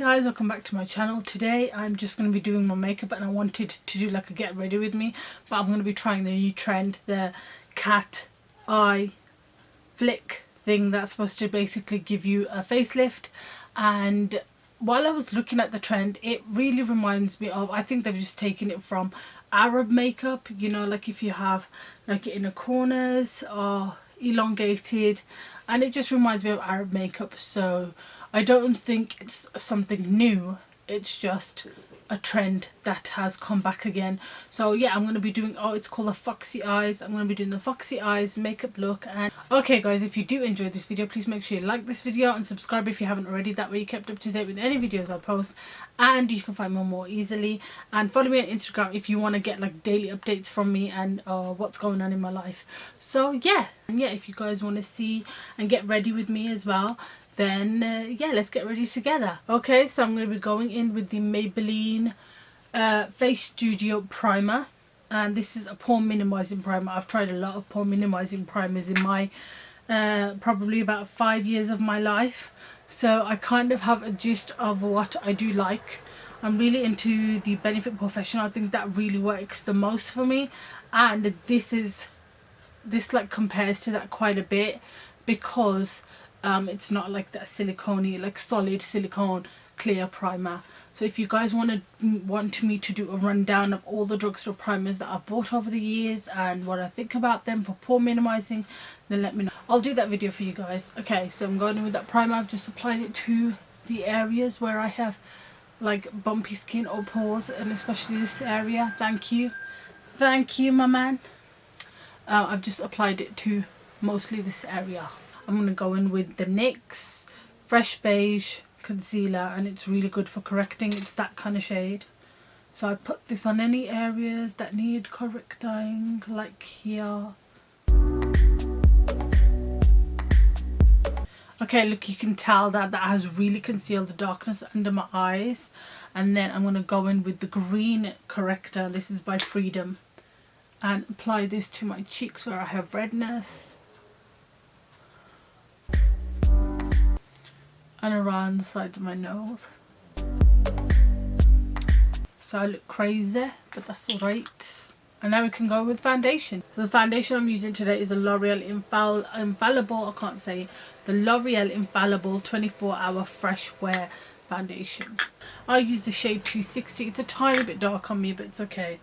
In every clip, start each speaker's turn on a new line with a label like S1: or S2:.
S1: guys, welcome back to my channel. Today I'm just going to be doing my makeup and I wanted to do like a get ready with me, but I'm going to be trying the new trend, the cat eye flick thing that's supposed to basically give you a facelift. And while I was looking at the trend, it really reminds me of, I think they've just taken it from Arab makeup, you know, like if you have like inner corners or elongated, and it just reminds me of Arab makeup. So I don't think it's something new, it's just a trend that has come back again. So yeah, I'm going to be doing, it's called the Foxy eyes. I'm going to be doing the Foxy eyes makeup look. And okay guys, if you do enjoy this video, please make sure you like this video and subscribe if you haven't already. That way you're kept up to date with any videos I post and you can find me more easily. And follow me on Instagram if you want to get like daily updates from me and what's going on in my life. So yeah, and yeah, if you guys want to see and get ready with me as well, then yeah, let's get ready together. Okay, so I'm going to be going in with the Maybelline Face Studio Primer, and this is a pore minimizing primer. I've tried a lot of pore minimizing primers in my probably about 5 years of my life, so I kind of have a gist of what I do like. I'm really into the Benefit Professional. I think that really works the most for me, and this like compares to that quite a bit because it's not like that silicone-y, like solid silicone clear primer. So if you guys want me to do a rundown of all the drugstore primers that I've bought over the years and what I think about them for pore minimizing, then let me know. I'll do that video for you guys. Okay, so I'm going in with that primer. I've just applied it to the areas where I have like bumpy skin or pores, and especially this area. Thank you my man. I've just applied it to mostly this area. I'm going to go in with the NYX Fresh Beige Concealer, and it's really good for correcting. It's that kind of shade. So I put this on any areas that need correcting, like here. Okay, look, you can tell that has really concealed the darkness under my eyes. And then I'm going to go in with the green corrector. This is by Freedom. And apply this to my cheeks where I have redness. And around the side of my nose. So I look crazy, but that's alright. And now we can go with foundation. So the foundation I'm using today is a L'Oreal Infallible, I can't say it, the L'Oreal Infallible 24-Hour Fresh Wear Foundation. I use the shade 260. It's a tiny bit dark on me, but it's okay.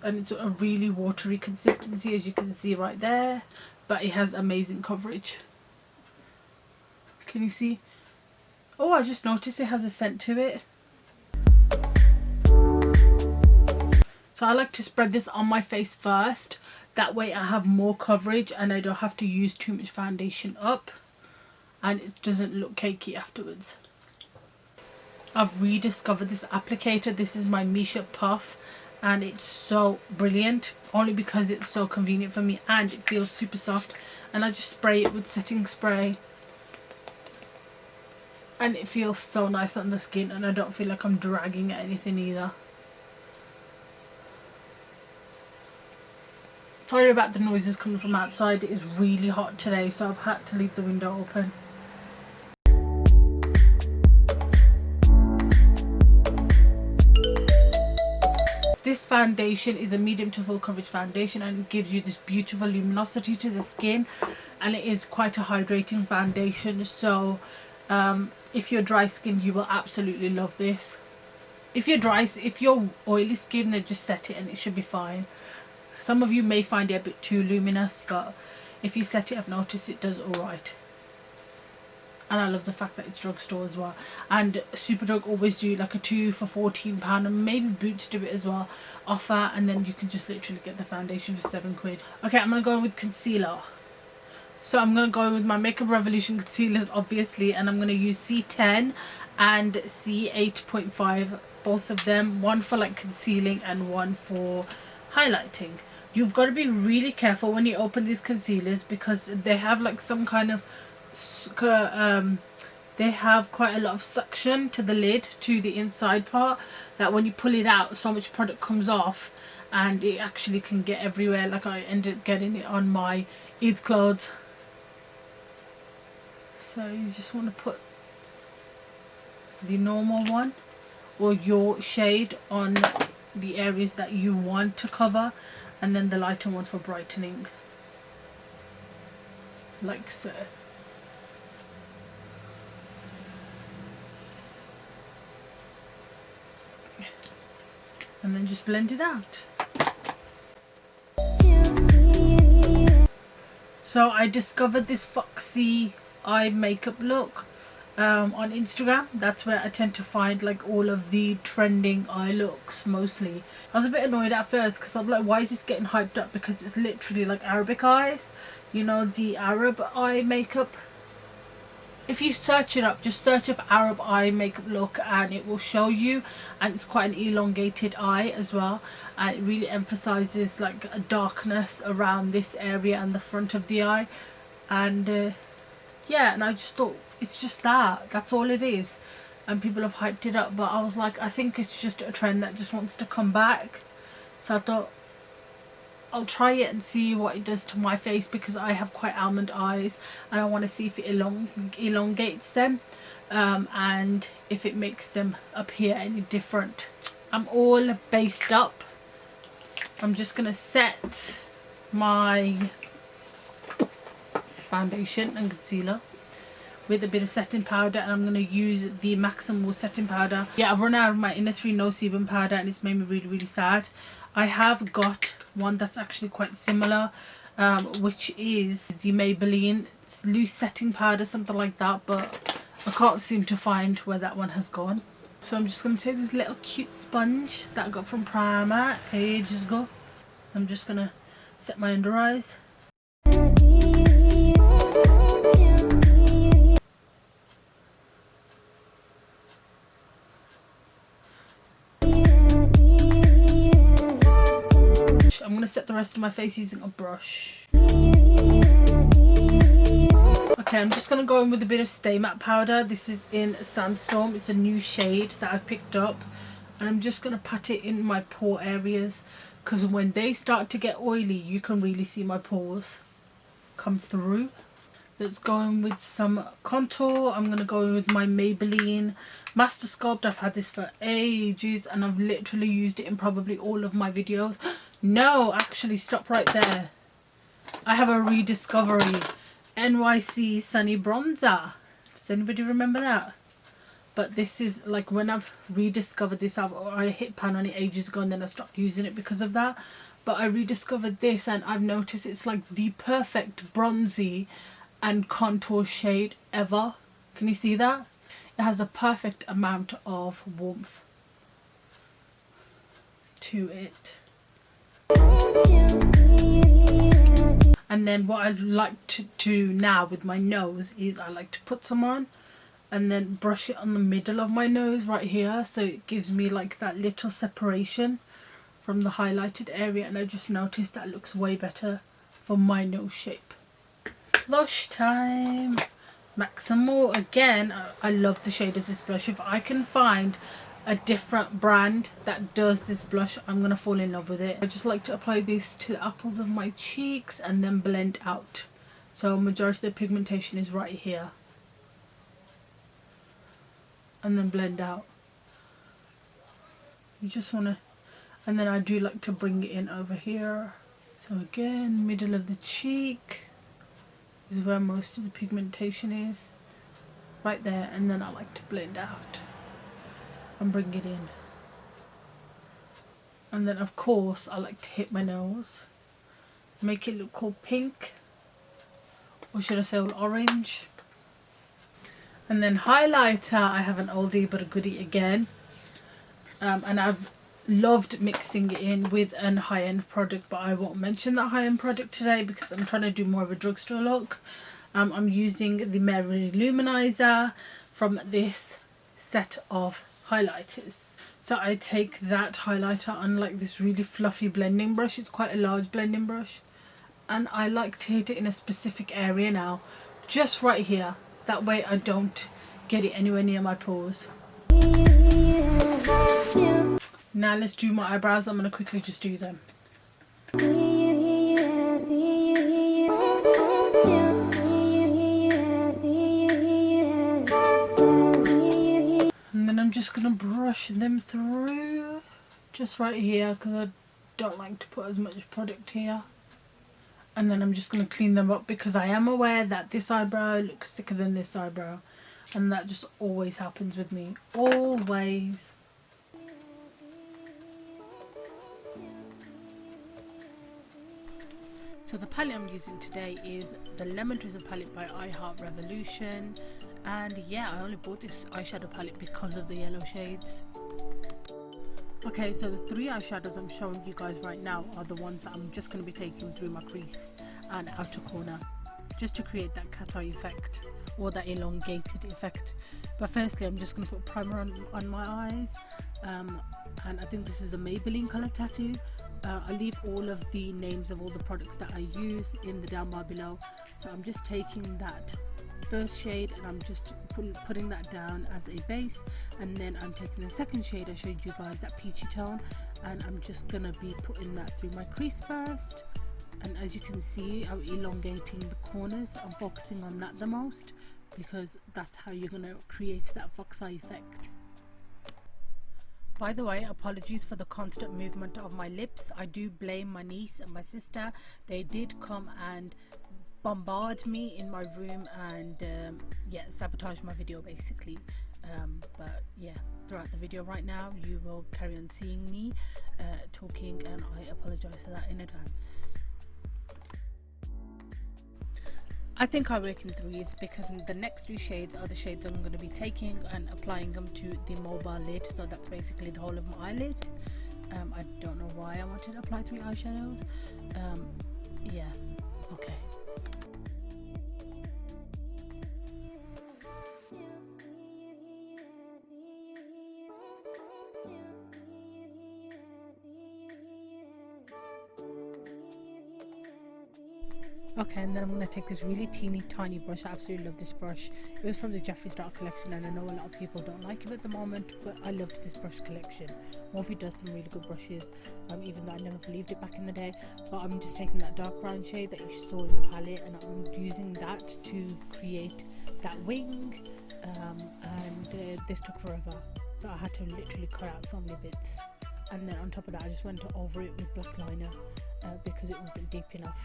S1: And it's a really watery consistency, as you can see right there, but it has amazing coverage. Can you see? Oh, I just noticed it has a scent to it. So I like to spread this on my face first. That way I have more coverage and I don't have to use too much foundation up. And it doesn't look cakey afterwards. I've rediscovered this applicator. This is my Misha Puff. And it's so brilliant. Only because it's so convenient for me and it feels super soft. And I just spray it with setting spray. And it feels so nice on the skin, and I don't feel like I'm dragging at anything either. Sorry about the noises coming from outside. It is really hot today, so I've had to leave the window open. This foundation is a medium to full coverage foundation, and it gives you this beautiful luminosity to the skin, and it is quite a hydrating foundation. So if you're dry skin, you will absolutely love this. If you're oily skin, then just set it and it should be fine. Some of you may find it a bit too luminous, but if you set it, I've noticed it does alright. And I love the fact that it's drugstore as well. And Superdrug always do like a 2 for £14, and maybe Boots do it as well, offer, and then you can just literally get the foundation for £7. Okay, I'm going to go with concealer. So I'm going to go with my Makeup Revolution concealers, obviously, and I'm going to use C10 and C8.5, both of them, one for like concealing and one for highlighting. You've got to be really careful when you open these concealers because they have like some kind of they have quite a lot of suction to the lid, to the inside part, that when you pull it out, so much product comes off and it actually can get everywhere. Like I ended up getting it on my Eid clothes. So you just want to put the normal one or your shade on the areas that you want to cover, and then the lighter one for brightening, like so. And then just blend it out. So I discovered this Foxy eye makeup look on Instagram. That's where I tend to find like all of the trending eye looks mostly. I was a bit annoyed at first because I'm like, why is this getting hyped up? Because it's literally like Arabic eyes, you know, the Arab eye makeup. If you search it up, just search up Arab eye makeup look and it will show you, and it's quite an elongated eye as well, and it really emphasizes like a darkness around this area and the front of the eye. And yeah, and I just thought it's just that's all it is, and people have hyped it up, but I was like, I think it's just a trend that just wants to come back. So I thought I'll try it and see what it does to my face, because I have quite almond eyes and I want to see if it elongates them and if it makes them appear any different. I'm all based up. I'm just going to set my foundation and concealer with a bit of setting powder, and I'm going to use the Maximal setting powder. Yeah, I've run out of my Innisfree No Sebum powder and it's made me really, really sad. I have got one that's actually quite similar, which is the Maybelline loose setting powder, something like that, but I can't seem to find where that one has gone. So I'm just going to take this little cute sponge that I got from Primark ages ago. I'm just going to set my under eyes. I'm going to set the rest of my face using a brush. Okay, I'm just going to go in with a bit of Stay Matte powder. This is in Sandstorm. It's a new shade that I've picked up. And I'm just going to pat it in my pore areas, because when they start to get oily, you can really see my pores come through. Let's go in with some contour. I'm going to go in with my Maybelline Master Sculpt. I've had this for ages and I've literally used it in probably all of my videos. No, actually, stop right there. I have a rediscovery. Nyc Sunny Bronzer. Does anybody remember that? But this is like, when I've rediscovered this, I hit pan on it ages ago and then I stopped using it because of that. But I rediscovered this and I've noticed it's like the perfect bronzy and contour shade ever. Can you see that? It has a perfect amount of warmth to it. And then what I like to do now with my nose is I like to put some on and then brush it on the middle of my nose right here, so it gives me like that little separation from the highlighted area, and I just noticed that looks way better for my nose shape. Blush time. Maximal again. I love the shade of this blush. If I can find a different brand that does this blush, I'm gonna fall in love with it. I just like to apply this to the apples of my cheeks and then blend out. So majority of the pigmentation is right here, and then blend out. You just want to, and then I do like to bring it in over here. So again, middle of the cheek is where most of the pigmentation is, right there, and then I like to blend out and bring it in. And then of course I like to hit my nose, make it look all pink, or should I say all orange. And then highlighter, I have an oldie but a goodie again, and I've loved mixing it in with an high-end product, but I won't mention that high-end product today because I'm trying to do more of a drugstore look. I'm using the Mary Luminizer from this set of highlighters. So I take that highlighter on like this really fluffy blending brush. It's quite a large blending brush, and I like to hit it in a specific area now, just right here. That way I don't get it anywhere near my pores. Now let's do my eyebrows. I'm going to quickly just do them. I'm just going to brush them through just right here because I don't like to put as much product here. And then I'm just going to clean them up because I am aware that this eyebrow looks thicker than this eyebrow. And that just always happens with me. Always. So the palette I'm using today is the Lemon Drizzle palette by I Heart Revolution. And yeah, I only bought this eyeshadow palette because of the yellow shades. Okay, so the 3 eyeshadows I'm showing you guys right now are the ones that I'm just going to be taking through my crease and outer corner, just to create that cat eye effect, or that elongated effect. But firstly, I'm just going to put primer on my eyes, and I think this is a Maybelline colour tattoo. I'll leave all of the names of all the products that I use in the down bar below. So I'm just taking that first shade and I'm just putting that down as a base, and then I'm taking the second shade I showed you guys, that peachy tone, and I'm just gonna be putting that through my crease first. And as you can see, I'm elongating the corners. I'm focusing on that the most because that's how you're gonna create that fox eye effect. By the way, apologies for the constant movement of my lips. I do blame my niece and my sister. They did come and bombard me in my room and yeah, sabotage my video basically. But yeah, throughout the video right now you will carry on seeing me talking, and I apologize for that in advance. I think I work in threes because the next 3 shades are the shades I'm going to be taking and applying them to the mobile lid, so that's basically the whole of my eyelid. I don't know why I wanted to apply 3 eyeshadows. Yeah, okay. Okay, and then I'm going to take this really teeny tiny brush. I absolutely love this brush. It was from the Jeffree Star collection, and I know a lot of people don't like it at the moment, but I loved this brush collection. Morphe does some really good brushes, even though I never believed it back in the day. But I'm just taking that dark brown shade that you saw in the palette, and I'm using that to create that wing, and this took forever, so I had to literally cut out so many bits. And then on top of that, I just went over it with black liner because it wasn't deep enough.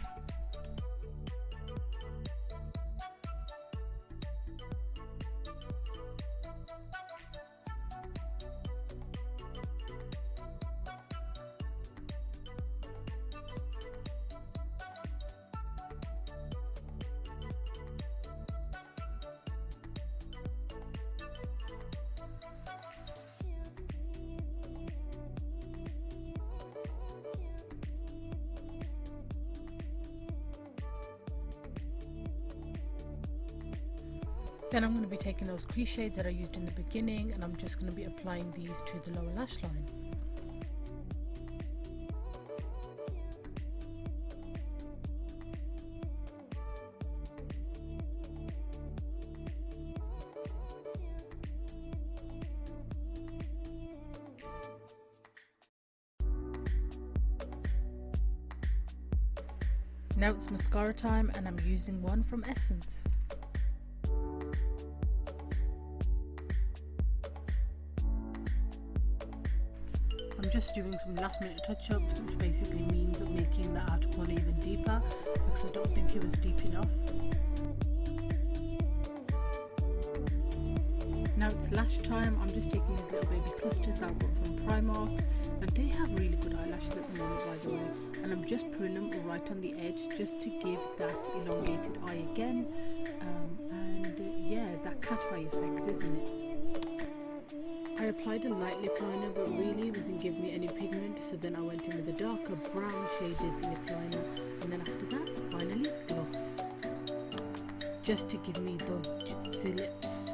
S1: Then I'm going to be taking those crease shades that I used in the beginning, and I'm just going to be applying these to the lower lash line. Now it's mascara time, and I'm using one from Essence. I'm just doing some last minute touch-ups, which basically means making the outer corner even deeper because I don't think it was deep enough. Now it's lash time. I'm just taking these little baby clusters that I got from Primark, and they have really good eyelashes at the moment, by the way, and I'm just putting them right on the edge just to give that elongated eye again, and yeah, that cat eye effect, isn't it? I applied a light lip liner, but really it wasn't giving me any pigment, so then I went in with a darker brown shaded lip liner, and then after that, finally gloss, just to give me those juicy lips.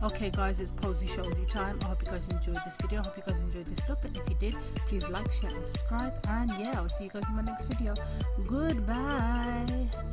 S1: Okay guys, it's posy showsy time. I hope you guys enjoyed this video. I hope you guys enjoyed this look, and if you did, please like, share and subscribe, and yeah, I'll see you guys in my next video. Goodbye.